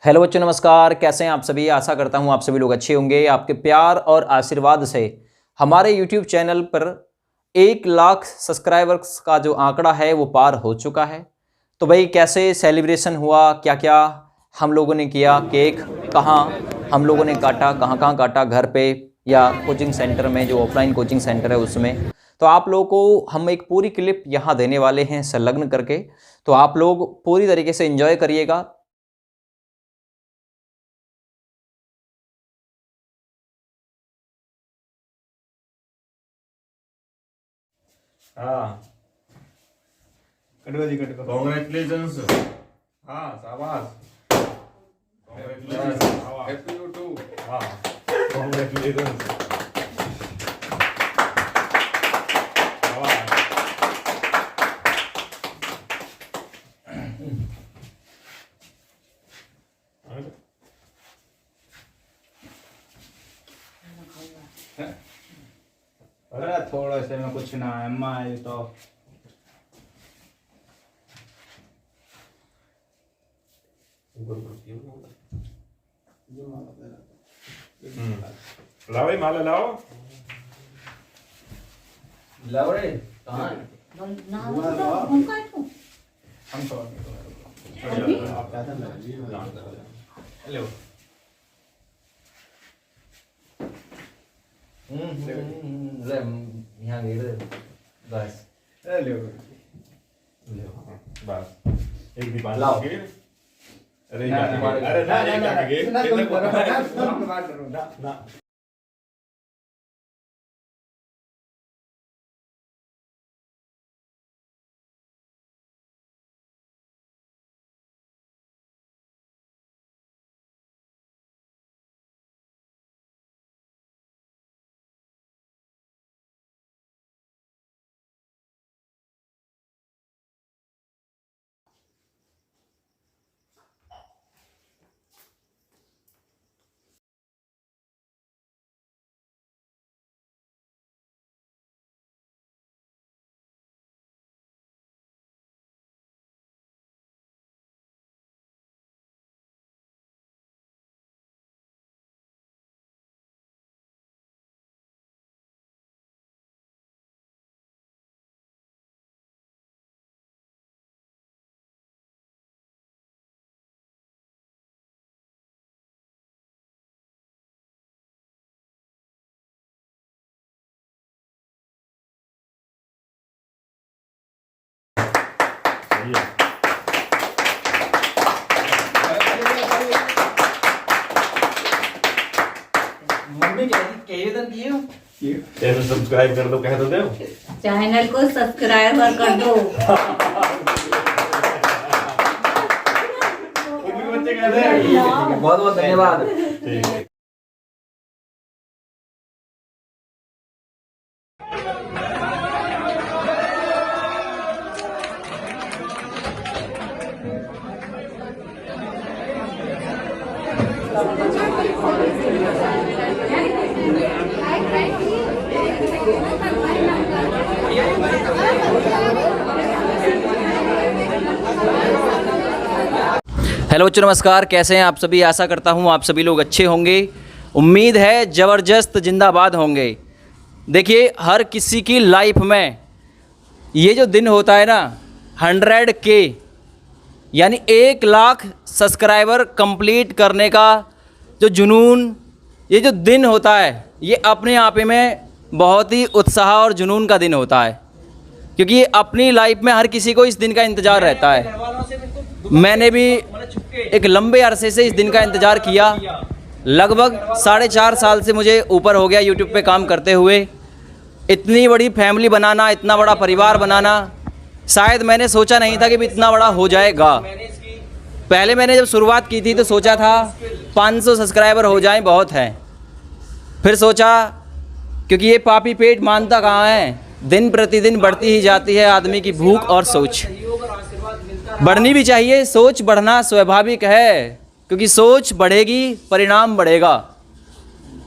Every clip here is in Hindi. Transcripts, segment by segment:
हेलो बच्चों, नमस्कार। कैसे हैं आप सभी। आशा करता हूं आप सभी लोग अच्छे होंगे। आपके प्यार और आशीर्वाद से हमारे यूट्यूब चैनल पर 1 लाख सब्सक्राइबर्स का जो आंकड़ा है वो पार हो चुका है। तो भाई कैसे सेलिब्रेशन हुआ, क्या क्या हम लोगों ने किया, केक कहाँ हम लोगों ने काटा, कहाँ कहाँ काटा, घर पे या कोचिंग सेंटर में, जो ऑफलाइन कोचिंग सेंटर है उसमें। तो आप लोगों को हम एक पूरी क्लिप यहाँ देने वाले हैं संलग्न करके। तो आप लोग पूरी तरीके से एंजॉय करिएगा। हाँ, कटवा जी कटवा। कॉन्ग्रेचुलेशंस। हाँ, शाबाश। कॉन्ग्रेचुलेशंस। Happy you too. हाँ, कॉन्ग्रेचुलेशंस। शाबाश। अरे थोड़ा से में कुछ ना है, अम्मा ये तो लाओ भाई, माला लाओ। लाओ रे, कहाँ है? हम तो आप क्या था लो। ले, यहाँ गिर दे बस। ले बस एक दीपान लाओ। अरे ना, अरे ना, एक आगे ना मम्मी कह दिए हो। चैनल सब्सक्राइब कर दो, कह तो दो। चैनल को सब्सक्राइब कर दो। बच्चे कह रहे हैं। बहुत बहुत धन्यवाद। ठीक है। हेलो बच्चों, नमस्कार। कैसे हैं आप सभी। आशा करता हूँ आप सभी लोग अच्छे होंगे। उम्मीद है ज़बरदस्त जिंदाबाद होंगे। देखिए, हर किसी की लाइफ में ये जो दिन होता है ना, 100K यानी 1 लाख सब्सक्राइबर कंप्लीट करने का जो जुनून, ये जो दिन होता है, ये अपने आप में बहुत ही उत्साह और जुनून का दिन होता है। क्योंकि ये अपनी लाइफ में हर किसी को इस दिन का इंतज़ार रहता है। मैंने भी एक लंबे अरसे से इस दिन का इंतज़ार किया। लगभग 4.5 साल से मुझे ऊपर हो गया यूट्यूब पे काम करते हुए। इतनी बड़ी फैमिली बनाना, इतना बड़ा परिवार बनाना, शायद मैंने सोचा नहीं था कि भी इतना बड़ा हो जाएगा। पहले मैंने जब शुरुआत की थी तो सोचा था 500 सब्सक्राइबर हो जाएं बहुत हैं। फिर सोचा, क्योंकि ये पापी पेट मानता कहाँ है, दिन प्रतिदिन बढ़ती ही जाती है आदमी की भूख और सोच। बढ़नी भी चाहिए, सोच बढ़ना स्वाभाविक है, क्योंकि सोच बढ़ेगी परिणाम बढ़ेगा।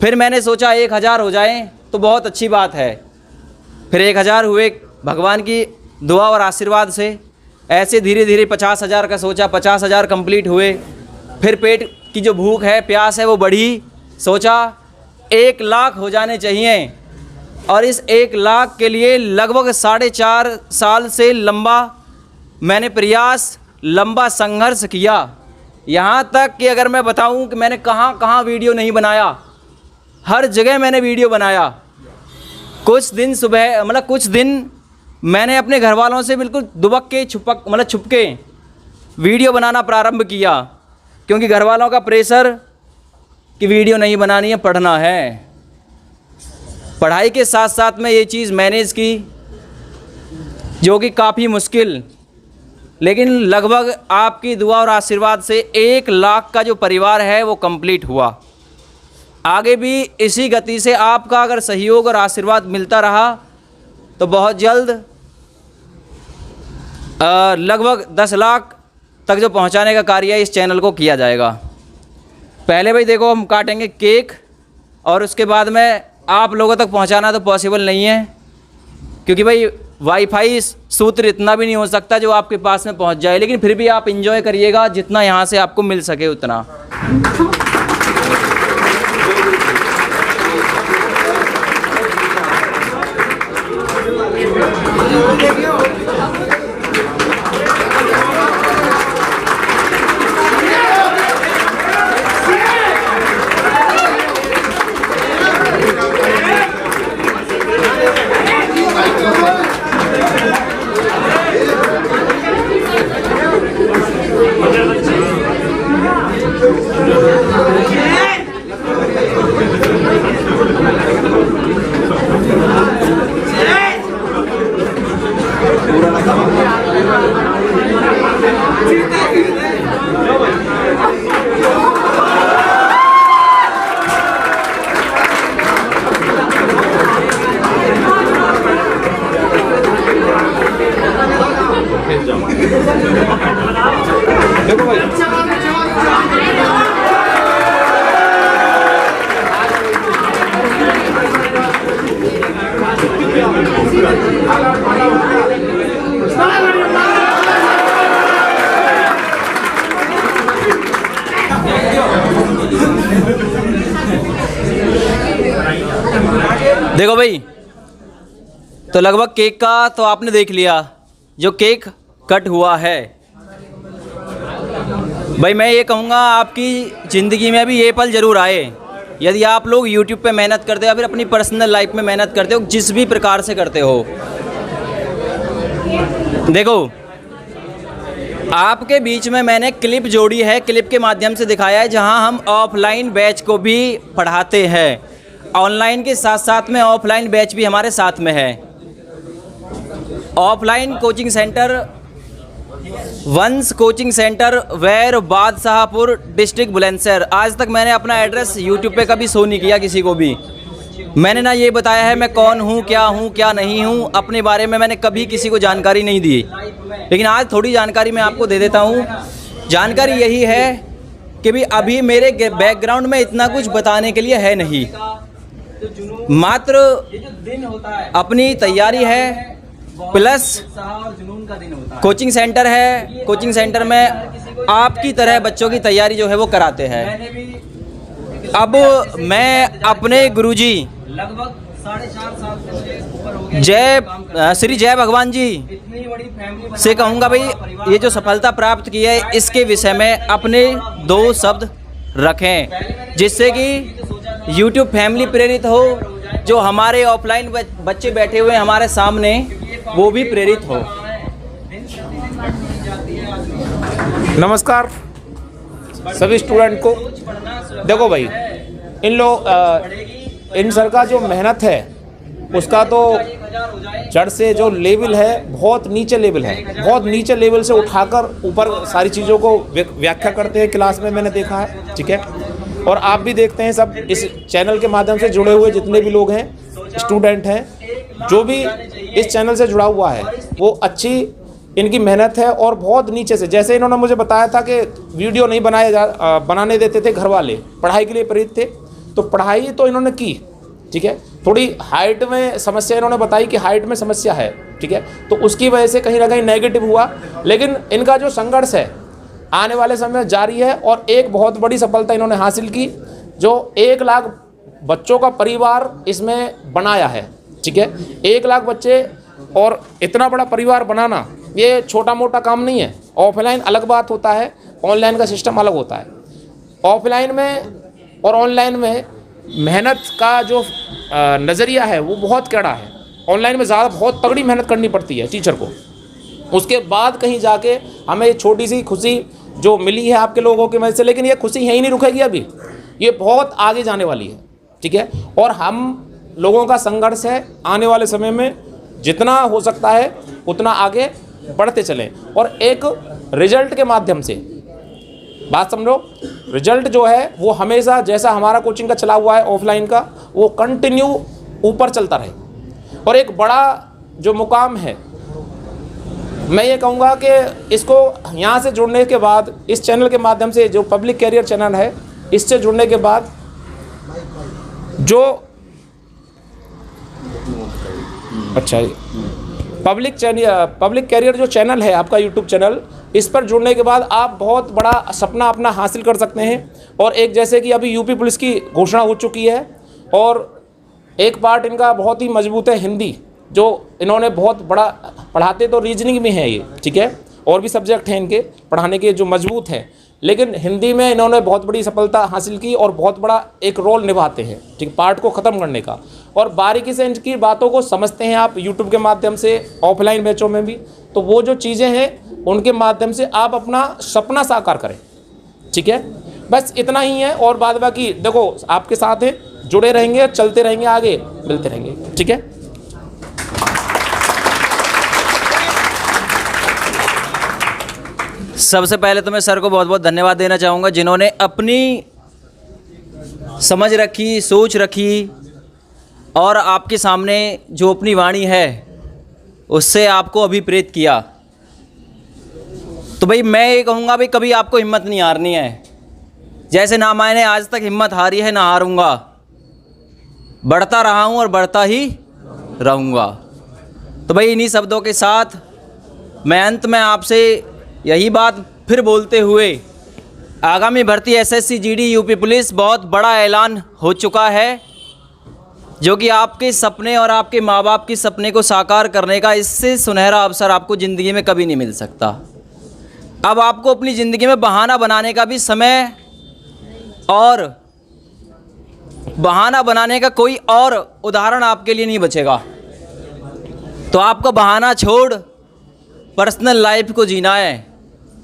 फिर मैंने सोचा 1000 हो जाएं तो बहुत अच्छी बात है। फिर 1000 हुए भगवान की दुआ और आशीर्वाद से। ऐसे धीरे धीरे 50,000 का सोचा, 50,000 कंप्लीट हुए। फिर पेट की जो भूख है, प्यास है, वो बढ़ी। सोचा 1 लाख हो जाने चाहिए, और इस 1 लाख के लिए लगभग 4.5 साल से लंबा मैंने प्रयास, लंबा संघर्ष किया। यहाँ तक कि अगर मैं बताऊँ कि मैंने कहाँ कहाँ वीडियो नहीं बनाया, हर जगह मैंने वीडियो बनाया। कुछ दिन मैंने अपने घर वालों से बिल्कुल दुबक के छुप के वीडियो बनाना प्रारंभ किया, क्योंकि घर वालों का प्रेशर कि वीडियो नहीं बनानी है, पढ़ना है। पढ़ाई के साथ साथ में ये चीज़ मैनेज की, जो कि काफ़ी मुश्किल, लेकिन लगभग आपकी दुआ और आशीर्वाद से 1 लाख का जो परिवार है वो कंप्लीट हुआ। आगे भी इसी गति से आपका अगर सहयोग और आशीर्वाद मिलता रहा तो बहुत जल्द लगभग 10 लाख तक जो पहुंचाने का कार्य है इस चैनल को किया जाएगा। पहले भाई देखो, हम काटेंगे केक, और उसके बाद में आप लोगों तक पहुंचाना तो पॉसिबल नहीं है, क्योंकि भाई वाईफाई सूत्र इतना भी नहीं हो सकता जो आपके पास में पहुंच जाए, लेकिन फिर भी आप एंजॉय करिएगा जितना यहाँ से आपको मिल सके उतना। देखो भाई, तो लगभग केक का तो आपने देख लिया, जो केक कट हुआ है। भाई मैं ये कहूँगा, आपकी ज़िंदगी में भी ये पल ज़रूर आए, यदि आप लोग YouTube पे मेहनत करते हो या फिर अपनी पर्सनल लाइफ में मेहनत करते हो, जिस भी प्रकार से करते हो। देखो, आपके बीच में मैंने क्लिप जोड़ी है, क्लिप के माध्यम से दिखाया है, जहां हम ऑफलाइन बैच को भी पढ़ाते हैं। ऑनलाइन के साथ साथ में ऑफलाइन बैच भी हमारे साथ में है। ऑफलाइन कोचिंग सेंटर वंश कोचिंग सेंटर, वैर, बादशाहपुर, डिस्ट्रिक्ट बुलंदशहर। आज तक मैंने अपना एड्रेस यूट्यूब पे कभी शो नहीं किया किसी को भी। मैंने ना ये बताया है मैं कौन हूँ, क्या नहीं हूँ, अपने बारे में मैंने कभी किसी को जानकारी नहीं दी। लेकिन आज थोड़ी जानकारी मैं आपको दे देता हूँ। जानकारी यही है कि भी अभी मेरे बैकग्राउंड में इतना कुछ बताने के लिए है नहीं, मात्र अपनी तैयारी है, प्लस कोचिंग सेंटर है। कोचिंग सेंटर में आपकी तरह बच्चों की तैयारी जो है वो कराते हैं। अब मैं अपने गुरुजी लगभग 4.5 साल से ऊपर हो गया श्री जय भगवान जी से कहूँगा, भाई ये जो सफलता प्राप्त की है इसके विषय में अपने 2 शब्द रखें, जिससे कि YouTube फैमिली प्रेरित हो, जो हमारे ऑफलाइन बच्चे बैठे हुए हैं हमारे सामने वो भी प्रेरित हो। नमस्कार सभी स्टूडेंट को। देखो भाई, इन सर का जो मेहनत है उसका तो जड़ से जो लेवल है बहुत नीचे लेवल है, बहुत नीचे लेवल से उठाकर ऊपर सारी चीज़ों को व्याख्या करते हैं क्लास में, मैंने देखा है, ठीक है। और आप भी देखते हैं, सब इस चैनल के माध्यम से जुड़े हुए जितने भी लोग हैं, स्टूडेंट हैं, जो भी इस चैनल से जुड़ा हुआ है, वो अच्छी इनकी मेहनत है। और बहुत नीचे से, जैसे इन्होंने मुझे बताया था कि वीडियो नहीं बनाने देते थे घर वाले, पढ़ाई के लिए प्रेरित थे, तो पढ़ाई तो इन्होंने की, ठीक है। थोड़ी हाइट में समस्या इन्होंने बताई कि हाइट में समस्या है, ठीक है, तो उसकी वजह से कहीं ना कहीं नेगेटिव हुआ। लेकिन इनका जो संघर्ष है, आने वाले समय में जारी है। और एक बहुत बड़ी सफलता इन्होंने हासिल की, जो 1 लाख बच्चों का परिवार इसमें बनाया है। ठीक है, 1 लाख बच्चे और इतना बड़ा परिवार बनाना ये छोटा मोटा काम नहीं है। ऑफलाइन अलग बात होता है, ऑनलाइन का सिस्टम अलग होता है। ऑफलाइन में और ऑनलाइन में मेहनत का जो नज़रिया है वो बहुत कड़ा है। ऑनलाइन में ज़्यादा बहुत तगड़ी मेहनत करनी पड़ती है टीचर को, उसके बाद कहीं जाके हमें ये छोटी सी खुशी जो मिली है आपके लोगों की वजह से, लेकिन ये खुशी यहीं नहीं रुकेगी, अभी ये बहुत आगे जाने वाली है। ठीक है, और हम लोगों का संघर्ष है आने वाले समय में जितना हो सकता है उतना आगे बढ़ते चलें, और एक रिजल्ट के माध्यम से, बात समझो, रिजल्ट जो है वो हमेशा जैसा हमारा कोचिंग का चला हुआ है ऑफलाइन का, वो कंटिन्यू ऊपर चलता रहे। और एक बड़ा जो मुकाम है, मैं ये कहूँगा कि इसको यहाँ से जुड़ने के बाद, इस चैनल के माध्यम से, जो पब्लिक कैरियर चैनल है, इससे जुड़ने के बाद जो अच्छा पब्लिक कैरियर जो चैनल है आपका यूट्यूब चैनल, इस पर जुड़ने के बाद आप बहुत बड़ा सपना अपना हासिल कर सकते हैं। और एक जैसे कि अभी यूपी पुलिस की घोषणा हो चुकी है, और एक पार्ट इनका बहुत ही मजबूत है हिंदी, जो इन्होंने बहुत बड़ा पढ़ाते तो रीजनिंग में है ये, ठीक है, और भी सब्जेक्ट हैं इनके पढ़ाने के जो मजबूत हैं, लेकिन हिंदी में इन्होंने बहुत बड़ी सफलता हासिल की और बहुत बड़ा एक रोल निभाते हैं, ठीक, पार्ट को ख़त्म करने का। और बारीकी से इनकी बातों को समझते हैं आप यूट्यूब के माध्यम से, ऑफलाइन बैचों में भी, तो वो जो चीज़ें हैं उनके माध्यम से आप अपना सपना साकार करें। ठीक है, बस इतना ही है, और बाद बाकी देखो आपके साथ हैं, जुड़े रहेंगे, चलते रहेंगे, आगे मिलते रहेंगे। ठीक है, सबसे पहले तो मैं सर को बहुत बहुत धन्यवाद देना चाहूँगा, जिन्होंने अपनी समझ रखी, सोच रखी, और आपके सामने जो अपनी वाणी है उससे आपको अभिप्रेत किया। तो भाई मैं ये कहूँगा, भाई कभी आपको हिम्मत नहीं हारनी है। जैसे ना मैंने आज तक हिम्मत हारी है, ना हारूंगा, बढ़ता रहा हूँ और बढ़ता ही रहूँगा। तो भाई इन्हीं शब्दों के साथ मैं अंत में आपसे यही बात फिर बोलते हुए, आगामी भर्ती एसएससी जीडी यूपी पुलिस बहुत बड़ा ऐलान हो चुका है, जो कि आपके सपने और आपके माँ बाप के सपने को साकार करने का इससे सुनहरा अवसर आपको ज़िंदगी में कभी नहीं मिल सकता। अब आपको अपनी ज़िंदगी में बहाना बनाने का भी समय, और बहाना बनाने का कोई और उदाहरण आपके लिए नहीं बचेगा। तो आपको बहाना छोड़ पर्सनल लाइफ को जीना है,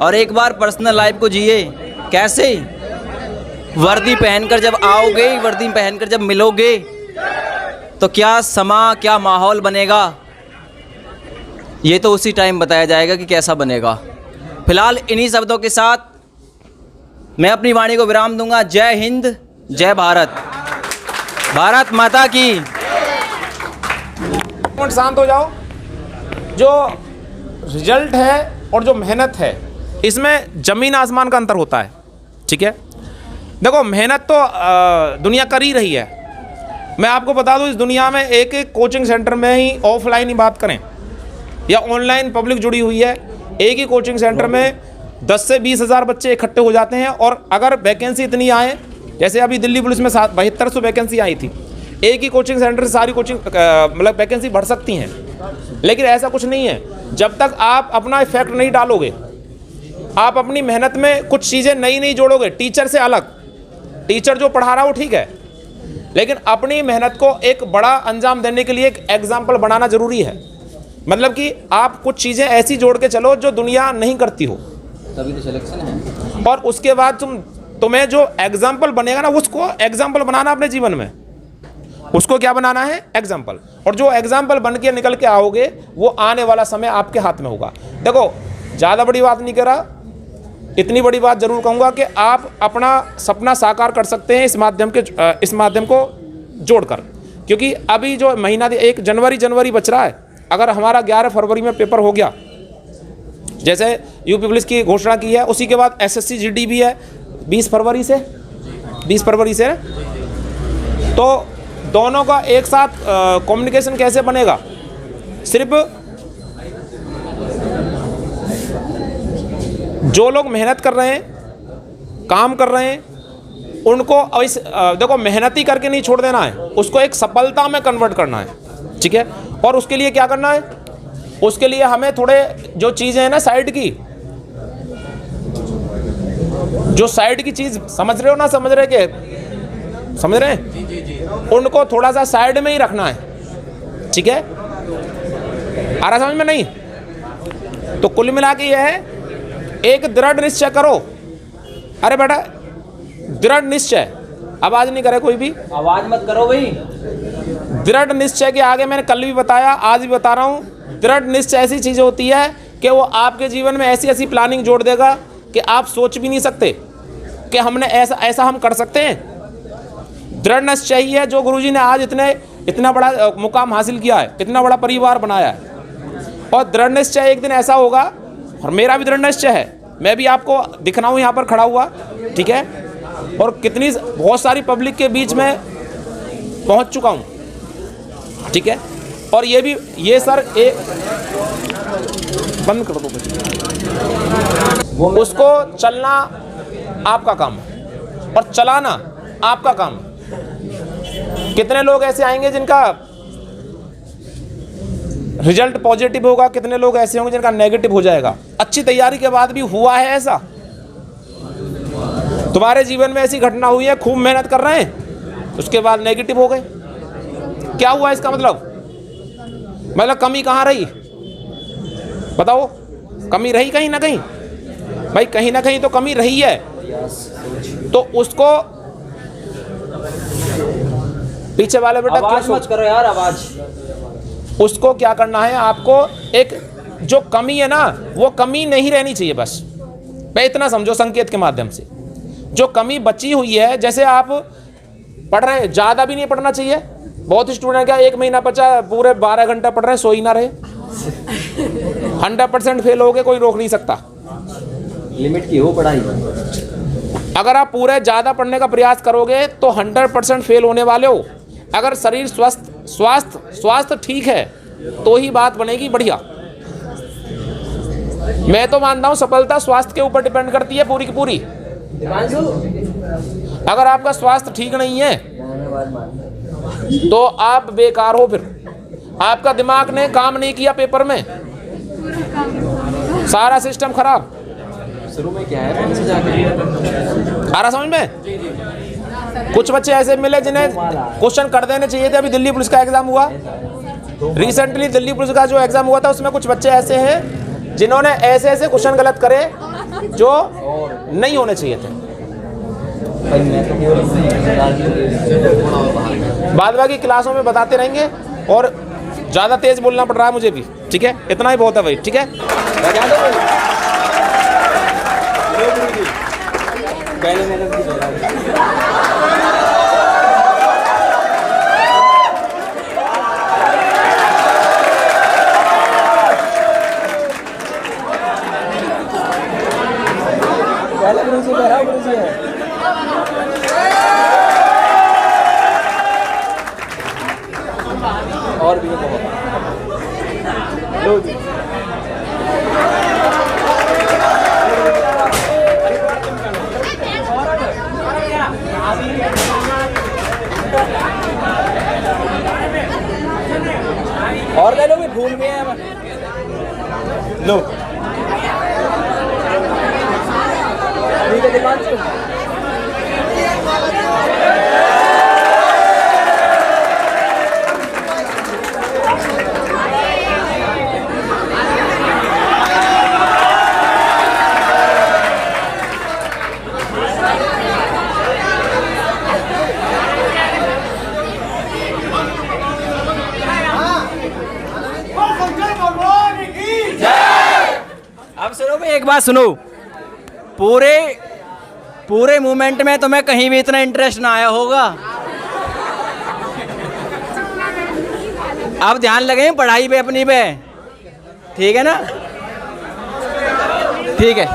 और एक बार पर्सनल लाइफ को जिए। कैसे? वर्दी पहनकर जब आओगे, वर्दी पहनकर जब मिलोगे, तो क्या समा, क्या माहौल बनेगा, ये तो उसी टाइम बताया जाएगा कि कैसा बनेगा। फिलहाल इन्हीं शब्दों के साथ मैं अपनी वाणी को विराम दूंगा। जय हिंद, जय भारत, भारत माता की। शांत हो जाओ। जो रिजल्ट है और जो मेहनत है, इसमें ज़मीन आसमान का अंतर होता है। ठीक है, देखो मेहनत तो दुनिया कर ही रही है। मैं आपको बता दूं, इस दुनिया में एक एक कोचिंग सेंटर में ही, ऑफलाइन ही बात करें या ऑनलाइन पब्लिक जुड़ी हुई है, एक ही कोचिंग सेंटर में 10 से 20 हज़ार बच्चे इकट्ठे हो जाते हैं। और अगर वैकेंसी इतनी आए, जैसे अभी दिल्ली पुलिस में 7200 वैकेंसी आई थी, एक ही कोचिंग सेंटर से सारी कोचिंग मतलब वैकेंसी बढ़ सकती हैं, लेकिन ऐसा कुछ नहीं है। जब तक आप अपना इफेक्ट नहीं डालोगे, आप अपनी मेहनत में कुछ चीज़ें नई जोड़ोगे, टीचर से अलग, टीचर जो पढ़ा रहा हो ठीक है, लेकिन अपनी मेहनत को एक बड़ा अंजाम देने के लिए एक एग्जाम्पल बनाना ज़रूरी है। मतलब कि आप कुछ चीज़ें ऐसी जोड़ के चलो जो दुनिया नहीं करती हो, तभी तो सिलेक्शन है। और उसके बाद तुम्हें जो एग्जाम्पल बनेगा ना, उसको एग्जाम्पल बनाना अपने जीवन में, उसको क्या बनाना है, एग्जाम्पल। और जो एग्जाम्पल बन के निकल के आओगे, वो आने वाला समय आपके हाथ में होगा। देखो ज़्यादा बड़ी बात नहीं कर रहा, इतनी बड़ी बात ज़रूर कहूँगा कि आप अपना सपना साकार कर सकते हैं इस माध्यम को जोड़कर। क्योंकि अभी जो महीना 1 जनवरी बच रहा है, अगर हमारा 11 फरवरी में पेपर हो गया, जैसे यूपी पुलिस की घोषणा की है, उसी के बाद एसएससी जीडी भी है 20 फरवरी से, तो दोनों का एक साथ कम्युनिकेशन कैसे बनेगा? सिर्फ जो लोग मेहनत कर रहे हैं, काम कर रहे हैं, उनको देखो मेहनत ही करके नहीं छोड़ देना है, उसको एक सफलता में कन्वर्ट करना है, ठीक है। और उसके लिए क्या करना है, उसके लिए हमें थोड़े जो चीज़ें हैं ना साइड की, जो साइड की चीज़ समझ रहे हो ना, समझ रहे कि समझ रहे हैं, उनको थोड़ा सा साइड में ही रखना है, ठीक है। आ रहा समझ में? नहीं तो कुल मिला के यह है, एक दृढ़ निश्चय करो। अरे बेटा दृढ़ निश्चय, आवाज नहीं करे कोई भी, आवाज मत करो भाई। दृढ़ निश्चय के आगे मैंने कल भी बताया, आज भी बता रहा हूँ, दृढ़ निश्चय ऐसी चीज होती है कि वो आपके जीवन में ऐसी ऐसी प्लानिंग जोड़ देगा कि आप सोच भी नहीं सकते कि हमने ऐसा हम कर सकते हैं। दृढ़ निश्चय ही है जो गुरुजी ने आज इतना बड़ा मुकाम हासिल किया है, इतना बड़ा परिवार बनाया है। और दृढ़ निश्चय एक दिन ऐसा होगा, और मेरा भी दृढ़ निश्चय है, मैं भी आपको दिख रहा हूँ यहाँ पर खड़ा हुआ, ठीक है, और बहुत सारी पब्लिक के बीच में पहुँच चुका हूँ, ठीक है। और ये सर एक बंद कर दो, उसको चलना आपका काम है और चलाना आपका काम है। कितने लोग ऐसे आएंगे जिनका रिजल्ट पॉजिटिव होगा, कितने लोग ऐसे होंगे जिनका नेगेटिव हो जाएगा। अच्छी तैयारी के बाद भी हुआ है ऐसा? तुम्हारे जीवन में ऐसी घटना हुई है, खूब मेहनत कर रहे हैं, उसके बाद नेगेटिव हो गए, क्या हुआ इसका मतलब कमी कहाँ रही? बताओ, कमी रही कहीं ना कहीं? भाई कहीं ना कहीं तो कमी रही है, तो उसको पीछे वाले बेटा आवाज मत करो यार, आवाज। उसको क्या करना है आपको, एक जो कमी है ना वो कमी नहीं रहनी चाहिए, बस भाई इतना समझो संकेत के माध्यम से। जो कमी बची हुई है, जैसे आप पढ़ रहे हैं, ज़्यादा भी नहीं पढ़ना चाहिए। बहुत स्टूडेंट क्या 1 महीना बचा, पूरे 12 घंटा पढ़ रहे हैं, सो ही ना रहे, 100% फेल हो गए, कोई रोक नहीं सकता। लिमिट की हो पढ़ाई। अगर आप पूरे ज़्यादा पढ़ने का प्रयास करोगे तो 100% फेल होने वाले हो। अगर शरीर स्वास्थ्य ठीक है तो ही बात बनेगी बढ़िया। मैं तो मानता हूँ सफलता स्वास्थ्य के ऊपर डिपेंड करती है पूरी की पूरी। अगर आपका स्वास्थ्य ठीक नहीं है तो आप बेकार हो, फिर आपका दिमाग ने काम नहीं किया पेपर में, सारा सिस्टम खराब। शुरू में क्या है से जाके आ रहा समझ में? कुछ बच्चे ऐसे मिले जिन्हें क्वेश्चन कर देने चाहिए थे। अभी दिल्ली पुलिस का एग्जाम हुआ, रिसेंटली दिल्ली पुलिस का जो एग्जाम हुआ था, उसमें कुछ बच्चे ऐसे हैं जिन्होंने ऐसे क्वेश्चन गलत करे जो नहीं होने चाहिए थे। बाद बाकी क्लासों में बताते रहेंगे, और ज़्यादा तेज बोलना पड़ रहा है मुझे भी, ठीक है, इतना ही बहुत है भाई, ठीक है। पहले मैंने और भी लो जी। और ले लो, भी भूल गए हैं। लो ठीक है, दुकान से अब सुनो भाई, एक बात सुनो। पूरे मूवमेंट में तुम्हें कहीं भी इतना इंटरेस्ट ना आया होगा। अब ध्यान लगे पढ़ाई पे अपनी पे, ठीक है ना? ठीक है।